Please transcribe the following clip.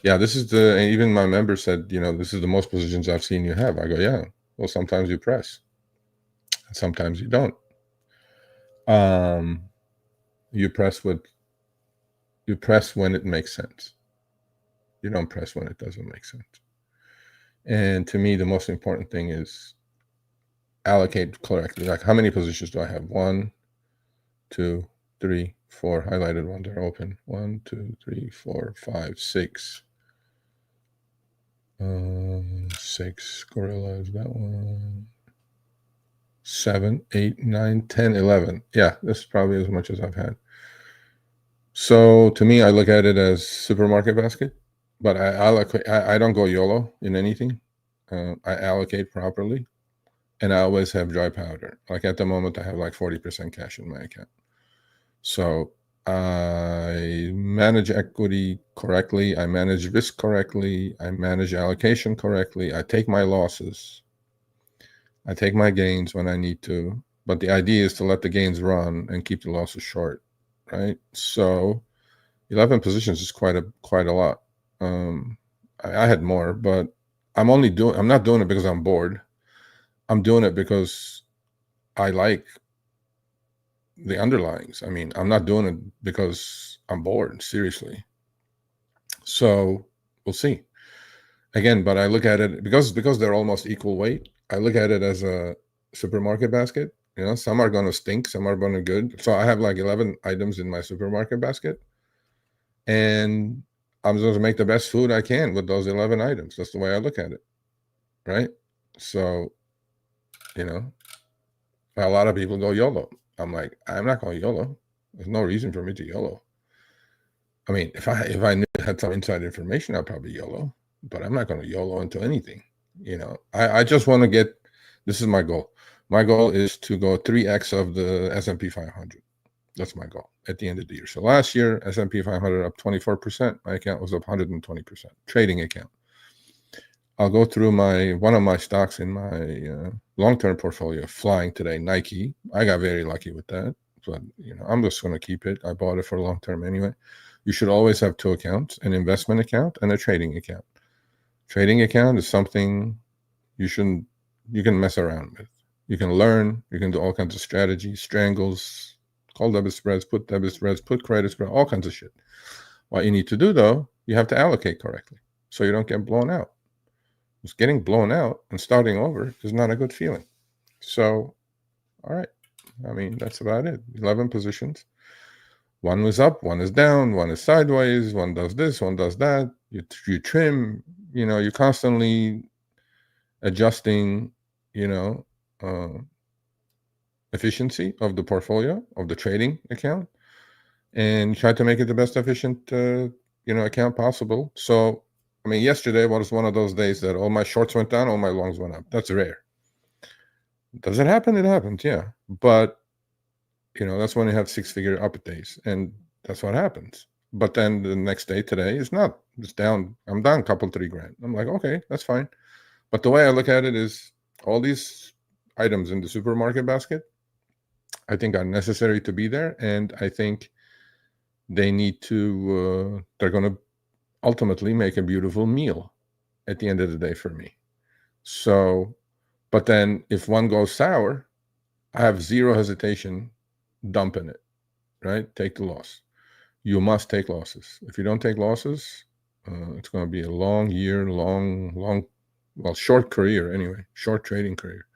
Yeah, this is the, and even my member said, this is the most positions I've seen you have. I go, yeah. Well, sometimes you press, sometimes you don't. You press when it makes sense. You don't press when it doesn't make sense. And to me, the most important thing is allocate correctly. Like, how many positions do I have? 1, 2, 3, 4. Highlighted ones are open. 1, 2, 3, 4, 5, 6. 6. Gorilla is that one. 7, 8, 9, 10, 11. Yeah, this is probably as much as I've had. So to me, I look at it as supermarket basket, but I don't go YOLO in anything. I allocate properly, and I always have dry powder. Like at the moment, I have like 40% cash in my account. So I manage equity correctly. I manage risk correctly. I manage allocation correctly. I take my losses. I take my gains when I need to. But the idea is to let the gains run and keep the losses short, right? So 11 positions is quite a lot. I had more, but I'm not doing it because I'm bored. I'm doing it because I like the underlyings. I mean, I'm not doing it because I'm bored, seriously. So we'll see. Again, but I look at it because they're almost equal weight. I look at it as a supermarket basket. Some are going to stink, some are going to good. So I have like 11 items in my supermarket basket, and I'm supposed to make the best food I can with those 11 items. That's the way I look at it, right? So, a lot of people go YOLO. I'm like, I'm not going YOLO. There's no reason for me to YOLO. I mean, if I knew I had some inside information, I'd probably YOLO, but I'm not going to YOLO into anything. I just want to get. This is my goal. My goal is to go 3x of the S&P 500. That's my goal at the end of the year. So last year, S&P 500 up 24%. My account was up 120%. Trading account. I'll go through one of my stocks in my long-term portfolio flying today, Nike. I got very lucky with that. But, I'm just going to keep it. I bought it for long-term anyway. You should always have 2 accounts, an investment account and a trading account. Trading account is something you can mess around with. You can learn. You can do all kinds of strategies, strangles, call debit spreads, put credit spread, all kinds of shit. What you need to do, though, you have to allocate correctly so you don't get blown out. Because getting blown out and starting over is not a good feeling. So, all right. I mean, that's about it. 11 positions. One was up, one is down, one is sideways, one does this, one does that. You trim, you're constantly adjusting, efficiency of the portfolio, of the trading account, and try to make it the best efficient, account possible. So, I mean, yesterday was one of those days that all my shorts went down, all my longs went up. That's rare. Does it happen? It happens, yeah. But, that's when you have 6-figure up days, and that's what happens. But then the next day, today, is not. It's down. I'm down a couple, $3,000. I'm like, okay, that's fine. But the way I look at it is all these items in the supermarket basket, I think are necessary to be there. And I think they need to, they're going to ultimately make a beautiful meal at the end of the day for me. So, but then if one goes sour, I have zero hesitation dumping it, right? Take the loss. You must take losses. If you don't take losses, it's going to be a long year, long, well, short career anyway, short trading career.